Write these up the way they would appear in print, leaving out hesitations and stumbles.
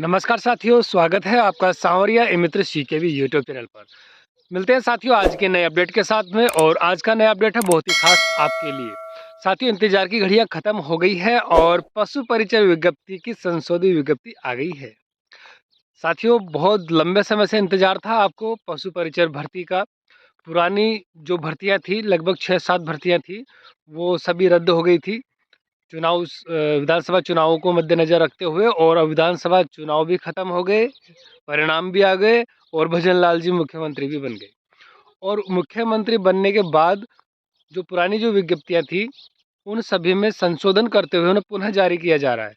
नमस्कार साथियों, स्वागत है आपका सांवरिया ए मित्र सीकेवी यूट्यूब चैनल पर। मिलते हैं साथियों आज के नए अपडेट के साथ में। और आज का नया अपडेट है बहुत ही खास आपके लिए। साथियों, इंतजार की घड़ियां खत्म हो गई है और पशु परिचय विज्ञप्ति की संशोधित विज्ञप्ति आ गई है। साथियों, बहुत लंबे समय से इंतजार था आपको पशु परिचय भर्ती का। पुरानी जो भर्तियां थी, लगभग 6-7 भर्तियां थी, वो सभी रद्द हो गई थी विधानसभा चुनावों को मद्देनजर रखते हुए। और अब विधानसभा चुनाव भी खत्म हो गए, परिणाम भी आ गए और भजन लाल जी मुख्यमंत्री भी बन गए। और मुख्यमंत्री बनने के बाद जो पुरानी जो विज्ञप्तियां थी, उन सभी में संशोधन करते हुए उन्हें पुनः जारी किया जा रहा है।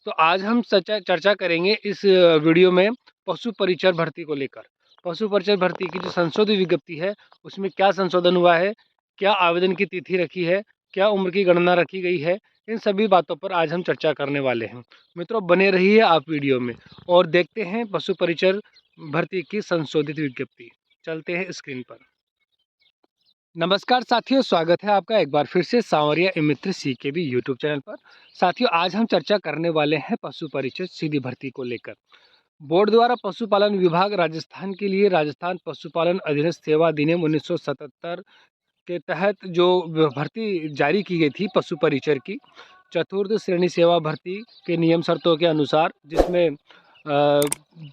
तो आज हम चर्चा करेंगे इस वीडियो में पशु परिचर भर्ती को लेकर। पशु परिचर भर्ती की जो संशोधित विज्ञप्ति है, उसमें क्या संशोधन हुआ है, क्या आवेदन की तिथि रखी है, क्या उम्र की गणना रखी गई है, इन सभी बातों पर आज हम चर्चा करने वाले हैं। मित्रों, बने रहिए आप वीडियो में और देखते हैं पशु परिचर भर्ती की संशोधित विज्ञप्ति। चलते हैं स्क्रीन पर। नमस्कार साथियों, स्वागत है आपका एक बार फिर से सांवरिया ए मित्र सीकेवी यूट्यूब चैनल पर। साथियों, आज हम चर्चा करने वाले हैं पशु परिचय सीधी भर्ती को लेकर। बोर्ड द्वारा पशुपालन विभाग राजस्थान के लिए राजस्थान पशुपालन अधीनस्थ सेवा अधिनियम 1977 के तहत जो भर्ती जारी की गई थी पशु परिचर की, चतुर्थ श्रेणी सेवा भर्ती के नियम शर्तों के अनुसार, जिसमें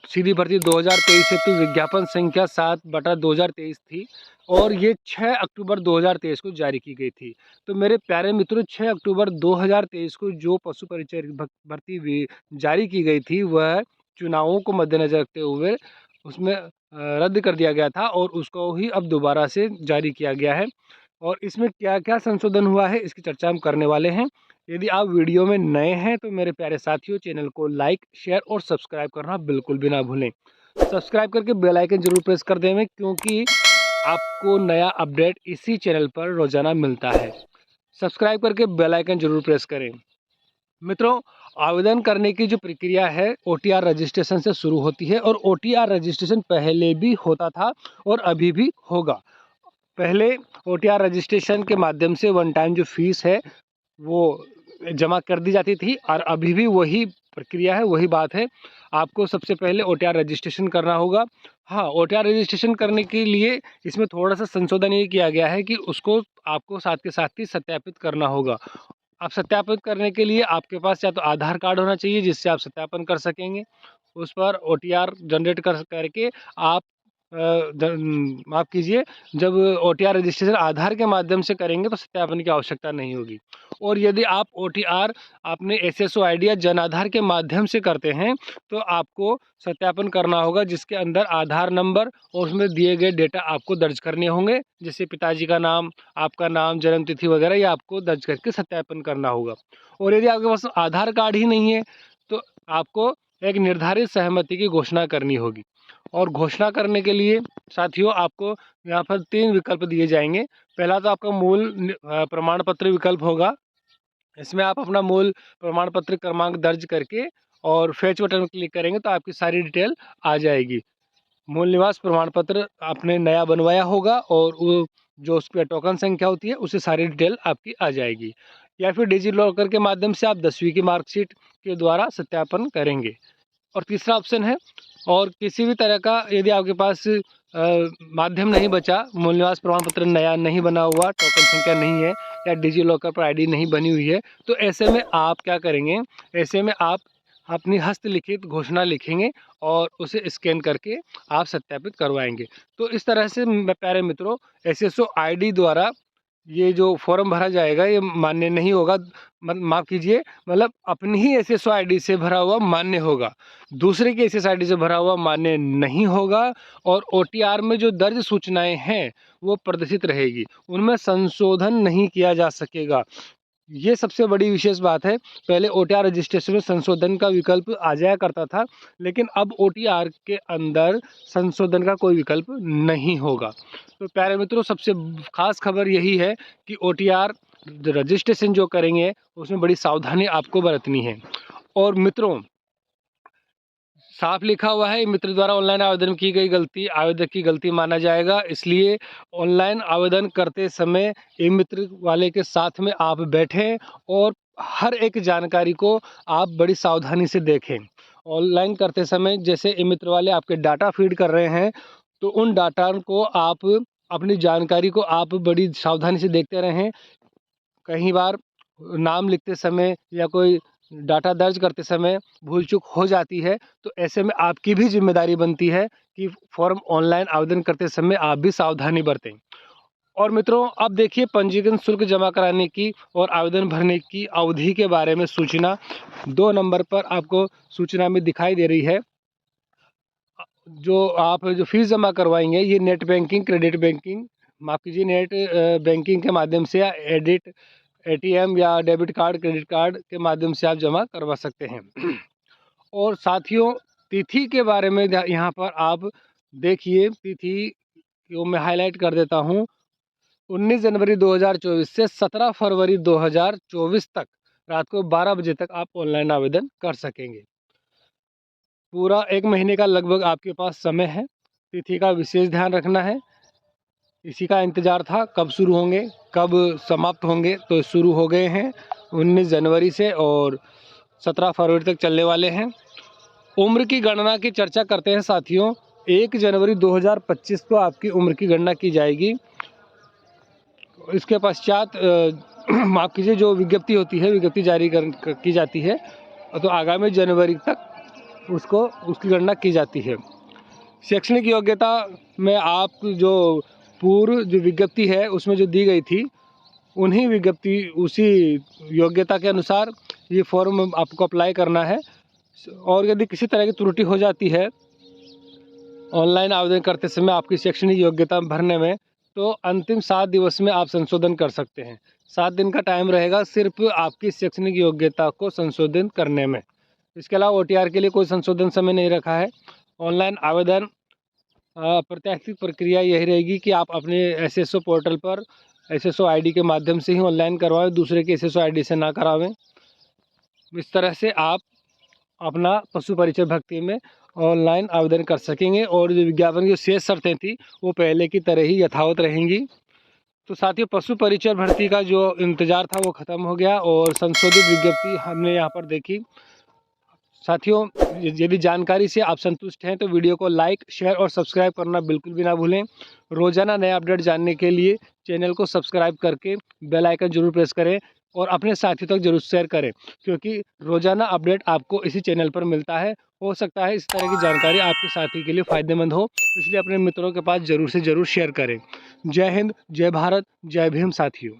सीधी भर्ती 2023 हेतु विज्ञापन संख्या 7/2023 थी और ये 6 अक्टूबर 2023 को जारी की गई थी। तो मेरे प्यारे मित्रों, 6 अक्टूबर 2023 को जो पशु परिचय भर्ती जारी की गई थी, वह चुनावों को मद्देनजर रखते हुए उसमें रद्द कर दिया गया था और उसको ही अब दोबारा से जारी किया गया है। और इसमें क्या क्या संशोधन हुआ है, इसकी चर्चा हम करने वाले हैं। यदि आप वीडियो में नए हैं तो मेरे प्यारे साथियों, चैनल को लाइक, शेयर और सब्सक्राइब करना बिल्कुल भी ना भूलें। सब्सक्राइब करके बेल आइकन जरूर प्रेस कर दें, क्योंकि आपको नया अपडेट इसी चैनल पर रोजाना मिलता है। सब्सक्राइब करके बेल आइकन जरूर प्रेस करें। मित्रों, आवेदन करने की जो प्रक्रिया है OTR रजिस्ट्रेशन से शुरू होती है और OTR रजिस्ट्रेशन पहले भी होता था और अभी भी होगा। पहले OTR रजिस्ट्रेशन के माध्यम से वन टाइम जो फीस है वो जमा कर दी जाती थी और अभी भी वही प्रक्रिया है, वही बात है। आपको सबसे पहले OTR रजिस्ट्रेशन करना होगा। हाँ, OTR रजिस्ट्रेशन करने के लिए इसमें थोड़ा सा संशोधन ये किया गया है कि उसको आपको साथ के साथ ही सत्यापित करना होगा। आप सत्यापित करने के लिए आपके पास या तो आधार कार्ड होना चाहिए, जिससे आप सत्यापन कर सकेंगे। उस पर OTR जनरेट करके आप माफ़ कीजिए, जब OTR रजिस्ट्रेशन आधार के माध्यम से करेंगे तो सत्यापन की आवश्यकता नहीं होगी। और यदि आप OTR अपने SSO ID या जन आधार के माध्यम से करते हैं तो आपको सत्यापन करना होगा, जिसके अंदर आधार नंबर और उसमें दिए गए डेटा आपको दर्ज करने होंगे, जैसे पिताजी का नाम, आपका नाम, जन्म तिथि वगैरह, ये आपको दर्ज करके सत्यापन करना होगा। और यदि आपके पास आधार कार्ड ही नहीं है तो आपको एक निर्धारित सहमति की घोषणा करनी होगी। और घोषणा करने के लिए साथियों आपको यहाँ पर 3 विकल्प दिए जाएंगे। पहला तो आपका मूल प्रमाण पत्र विकल्प होगा। इसमें आप अपना मूल प्रमाण पत्र क्रमांक दर्ज करके और फेच बटन पर क्लिक करेंगे तो आपकी सारी डिटेल आ जाएगी। मूल निवास प्रमाण पत्र आपने नया बनवाया होगा और वो जो उस पर टोकन संख्या होती है, उससे सारी डिटेल आपकी आ जाएगी। या फिर डिजी लॉकर के माध्यम से आप 10वीं की मार्कशीट के द्वारा सत्यापन करेंगे। और तीसरा ऑप्शन है, और किसी भी तरह का यदि आपके पास माध्यम नहीं बचा, मूल निवास प्रमाण पत्र नया नहीं बना हुआ, टोकन संख्या नहीं है या डिजी लॉकर पर ID नहीं बनी हुई है, तो ऐसे में आप क्या करेंगे, ऐसे में आप अपनी हस्तलिखित घोषणा लिखेंगे और उसे स्कैन करके आप सत्यापित करवाएंगे। तो इस तरह से प्यारे मित्रों, SSO ID द्वारा ये जो फॉर्म भरा जाएगा ये मान्य नहीं होगा। माफ़ कीजिए, मतलब अपनी ही SSO ID से भरा हुआ मान्य होगा, दूसरे की SSO ID से भरा हुआ मान्य नहीं होगा। और OTR में जो दर्ज सूचनाएं हैं वो प्रदर्शित रहेगी, उनमें संशोधन नहीं किया जा सकेगा। ये सबसे बड़ी विशेष बात है। पहले OTR रजिस्ट्रेशन में संशोधन का विकल्प आ जाया करता था, लेकिन अब OTR के अंदर संशोधन का कोई विकल्प नहीं होगा। तो प्यारे मित्रों, सबसे खास खबर यही है कि OTR रजिस्ट्रेशन जो करेंगे उसमें बड़ी सावधानी आपको बरतनी है। और मित्रों, साफ लिखा हुआ है, मित्र द्वारा ऑनलाइन आवेदन की गई गलती आवेदक की गलती माना जाएगा। इसलिए ऑनलाइन आवेदन करते समय ई मित्र वाले के साथ में आप बैठें और हर एक जानकारी को आप बड़ी सावधानी से देखें। ऑनलाइन करते समय जैसे ई मित्र वाले आपके डाटा फीड कर रहे हैं, तो उन डाटा को आप अपनी जानकारी को आप बड़ी सावधानी से देखते रहें। कई बार नाम लिखते समय या कोई डाटा दर्ज करते समय भूल चूक हो जाती है, तो ऐसे में आपकी भी जिम्मेदारी बनती है कि फॉर्म ऑनलाइन आवेदन करते समय आप भी सावधानी बरतें। और मित्रों, अब देखिए पंजीकरण शुल्क जमा कराने की और आवेदन भरने की अवधि के बारे में सूचना 2 नंबर पर आपको सूचना में दिखाई दे रही है। जो आप जो फीस जमा करवाएंगे ये नेट बैंकिंग, क्रेडिट बैंकिंग, माफ़ कीजिए, नेट बैंकिंग के माध्यम से या एटीएम या डेबिट कार्ड, क्रेडिट कार्ड के माध्यम से आप जमा करवा सकते हैं। और साथियों, तिथि के बारे में यहाँ पर आप देखिए, तिथि को मैं हाईलाइट कर देता हूँ। 19 जनवरी 2024 से 17 फरवरी 2024 तक रात को 12 बजे तक आप ऑनलाइन आवेदन कर सकेंगे। पूरा 1 महीने का लगभग आपके पास समय है। तिथि का विशेष ध्यान रखना है। इसी का इंतज़ार था, कब शुरू होंगे, कब समाप्त होंगे। तो शुरू हो गए हैं 19 जनवरी से और 17 फरवरी तक चलने वाले हैं। उम्र की गणना की चर्चा करते हैं साथियों। 1 जनवरी 2025 को आपकी उम्र की गणना की जाएगी। इसके पश्चात माफ़ कीजिए, जो विज्ञप्ति होती है, विज्ञप्ति जारी की जाती है, तो आगामी जनवरी तक उसकी गणना की जाती है। शैक्षणिक योग्यता में आप जो पूर्व जो विज्ञप्ति है उसमें जो दी गई थी, उसी योग्यता के अनुसार ये फॉर्म आपको अप्लाई करना है। और यदि किसी तरह की त्रुटि हो जाती है ऑनलाइन आवेदन करते समय आपकी शैक्षणिक योग्यता भरने में, तो अंतिम 7 दिवस में आप संशोधन कर सकते हैं। 7 दिन का टाइम रहेगा सिर्फ आपकी शैक्षणिक योग्यता को संशोधित करने में। इसके अलावा OTR के लिए कोई संशोधन समय नहीं रखा है। ऑनलाइन आवेदन प्रत्याशित प्रक्रिया यही रहेगी कि आप अपने SSO पोर्टल पर SSO ID के माध्यम से ही ऑनलाइन करवाएं, दूसरे के SSO ID से ना करावें। इस तरह से आप अपना पशु परिचय भर्ती में ऑनलाइन आवेदन कर सकेंगे और जो विज्ञापन की शेष शर्तें थी वो पहले की तरह ही यथावत रहेंगी। तो साथियों, पशु परिचय भर्ती का जो इंतज़ार था वो ख़त्म हो गया और संशोधित विज्ञप्ति हमने यहाँ पर देखी। साथियों, यदि जानकारी से आप संतुष्ट हैं तो वीडियो को लाइक, शेयर और सब्सक्राइब करना बिल्कुल भी ना भूलें। रोज़ाना नए अपडेट जानने के लिए चैनल को सब्सक्राइब करके बेल आइकन जरूर प्रेस करें और अपने साथियों तक जरूर शेयर करें, क्योंकि रोज़ाना अपडेट आपको इसी चैनल पर मिलता है। हो सकता है इस तरह की जानकारी आपके साथी के लिए फ़ायदेमंद हो, इसलिए अपने मित्रों के पास ज़रूर से ज़रूर शेयर करें। जय हिंद, जय भारत, जय भीम साथियों।